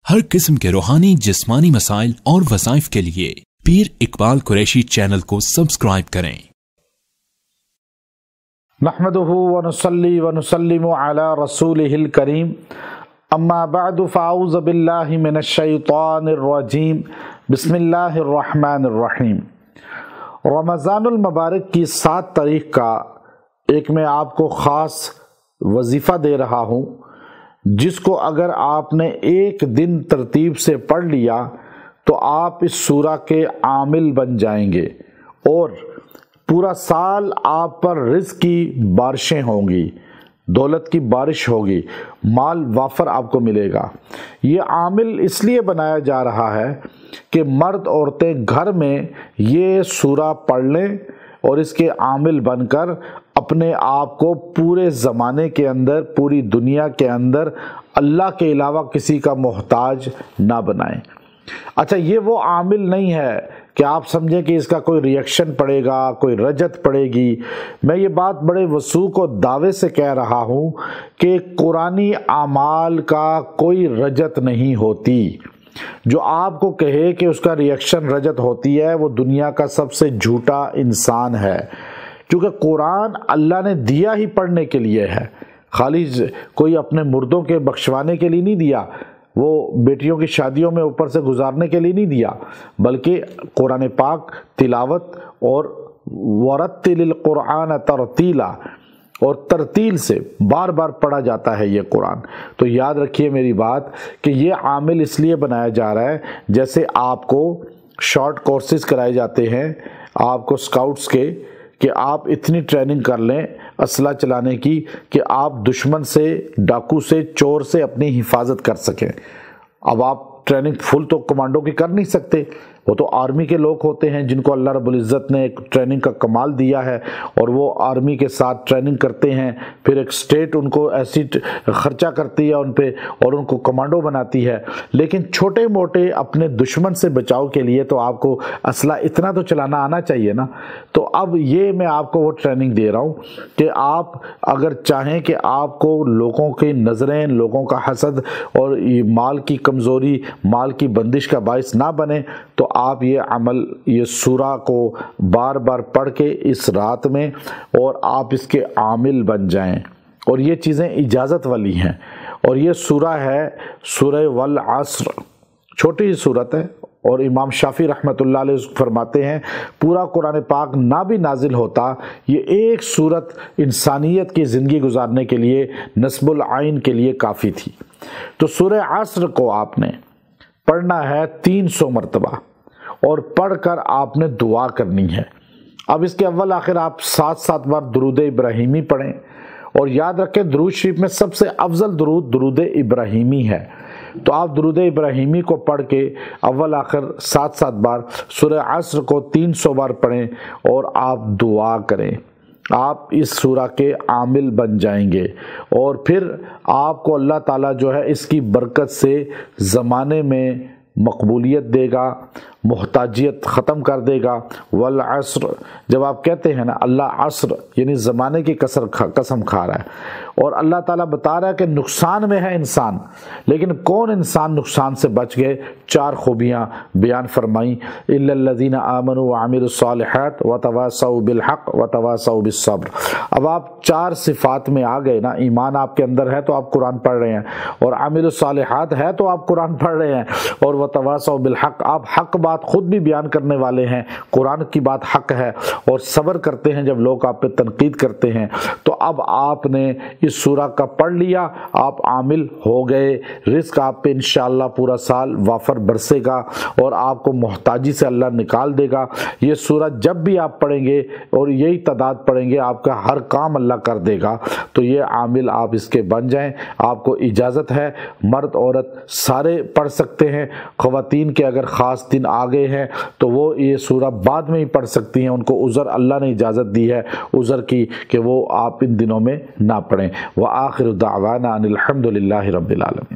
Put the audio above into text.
ہر قسم کے روحانی جسمانی مسائل اور وظائف کے لیے پیر اقبال قریشی چینل کو سبسکرائب کریں۔ نحمده ونصلي ونسلم على رسوله الكريم اما بعد فاعوذ باللہ من الشیطان الرجیم بسم اللہ الرحمن الرحیم۔ رمضان المبارک کی 7 تاریخ کا ایک میں آپ کو خاص وظیفہ دے رہا ہوں، جس کو اگر آپ نے ایک دن ترتیب سے پڑھ لیا تو آپ اس سورہ کے عامل بن جائیں گے اور پورا سال آپ پر رزق کی بارشیں ہوں گی، دولت کی بارش ہوگی، مال وافر آپ کو ملے گا۔ یہ عامل اس لیے بنایا جا رہا ہے کہ مرد عورتیں گھر میں یہ سورہ پڑھ لیں اور اس کے عامل بن کر اپنے آپ کو پورے زمانے کے اندر، پوری دنیا کے اندر اللہ کے علاوہ کسی کا محتاج نہ بنائیں۔ اچھا، یہ وہ عامل نہیں ہے کہ آپ سمجھیں کہ اس کا کوئی ریئیکشن پڑے گا، کوئی رجت پڑے گی۔ میں یہ بات بڑے وثوق و دعوے سے کہہ رہا ہوں کہ قرآنی اعمال کا کوئی رجت نہیں ہوتی۔ جو آپ کو کہے کہ اس کا ریئیکشن رجت ہوتی ہے، وہ دنیا کا سب سے جھوٹا انسان ہے، کیونکہ قرآن اللہ نے دیا ہی پڑھنے کے لیے ہے، خالی کوئی اپنے مردوں کے بخشوانے کے لیے نہیں دیا، وہ بیٹیوں کی شادیوں میں اوپر سے گزارنے کے لیے نہیں دیا، بلکہ قرآن پاک تلاوت اور ورتل القرآن ترتیلا اور ترتیل سے بار بار پڑھا جاتا ہے یہ قرآن۔ تو یاد رکھیے میری بات کہ یہ عامل اس لیے بنایا جا رہا ہے، جیسے آپ کو شارٹ کورسز کرائے جاتے ہیں آپ کو اسکاؤٹس کے، کہ آپ اتنی ٹریننگ کر لیں اسلحہ چلانے کی کہ آپ دشمن سے، ڈاکو سے، چور سے اپنی حفاظت کر سکیں۔ اب آپ ٹریننگ فل تو کمانڈو کی کر نہیں سکتے، وہ تو آرمی کے لوگ ہوتے ہیں جن کو اللہ رب العزت نے ایک ٹریننگ کا کمال دیا ہے، اور وہ آرمی کے ساتھ ٹریننگ کرتے ہیں، پھر ایک سٹیٹ ان کو ایسی خرچہ کرتی ہے ان پہ اور ان کو کمانڈو بناتی ہے۔ لیکن چھوٹے موٹے اپنے دشمن سے بچاؤ کے لیے تو آپ کو اسلحہ اتنا تو چلانا آنا چاہیے نا۔ تو اب یہ میں آپ کو وہ ٹریننگ دے رہا ہوں کہ آپ اگر چاہیں کہ آپ کو لوگوں کی نظریں، لوگوں کا حسد اور مال کی کمزوری، مال کی بندش کا باعث نہ بنے، تو آپ یہ عمل، یہ سورہ کو بار بار پڑھ کے اس رات میں، اور آپ اس کے عامل بن جائیں۔ اور یہ چیزیں اجازت والی ہیں، اور یہ سورہ ہے سورہ والعصر، چھوٹی صورت ہے، اور امام شافعی رحمۃ اللہ علیہ فرماتے ہیں پورا قرآن پاک نہ بھی نازل ہوتا، یہ ایک سورت انسانیت کی زندگی گزارنے کے لیے، نصب العین کے لیے کافی تھی۔ تو سورہ عصر کو آپ نے پڑھنا ہے 300 مرتبہ، اور پڑھ کر آپ نے دعا کرنی ہے۔ اب اس کے اول آخر آپ 7 بار درود ابراہیمی پڑھیں، اور یاد رکھیں درود شریف میں سب سے افضل درود درود ابراہیمی ہے۔ تو آپ درود ابراہیمی کو پڑھ کے اول آخر 7 بار سورہ عصر کو 300 بار پڑھیں، اور آپ دعا کریں۔ آپ اس سورہ کے عامل بن جائیں گے، اور پھر آپ کو اللہ تعالیٰ جو ہے اس کی برکت سے زمانے میں مقبولیت دے گا، محتاجیت ختم کر دے گا۔ والعصر، جب آپ کہتے ہیں نا اللہ عصر، یعنی زمانے کی قسم کھا رہا ہے، اور اللہ تعالیٰ بتا رہا ہے کہ نقصان میں ہے انسان، لیکن کون انسان نقصان سے بچ گئے؟ 4 خوبیاں بیان فرمائیں، الا الذین آمنوا وعملوا الصالحات وتواصوا بالحق وتواصوا بالصبر۔ اب آپ 4 صفات میں آ گئے نا، ایمان آپ کے اندر ہے تو آپ قرآن پڑھ رہے ہیں، اور عامل الصالحات ہے تو آپ قرآن پڑھ رہے ہیں، اور وتواصوا بالحق، آپ حق بات خود بھی بیان کرنے والے ہیں، قرآن کی بات حق ہے، اور صبر کرتے ہیں جب لوگ آپ پہ تنقید کرتے ہیں۔ تو اب آپ نے اس سورہ کا پڑھ لیا، آپ عامل ہو گئے، رزق آپ پہ انشاءاللہ پورا سال وافر برسے گا، اور آپ کو محتاجی سے اللہ نکال دے گا۔ یہ سورہ جب بھی آپ پڑھیں گے اور یہی تعداد پڑھیں گے، آپ کا ہر کام اللہ کر دے گا۔ تو یہ عامل آپ اس کے بن جائیں، آپ کو اجازت ہے، مرد عورت سارے پڑھ سکتے ہیں۔ خواتین کے اگر خاص دن آ گئے ہیں تو وہ یہ سورہ بعد میں ہی پڑھ سکتی ہیں، ان کو عذر اللہ نے اجازت دی ہے عذر کی کہ وہ آپ ان دنوں میں نہ پڑھیں۔ وآخر دعوانا ان الحمد للہ رب العالمین۔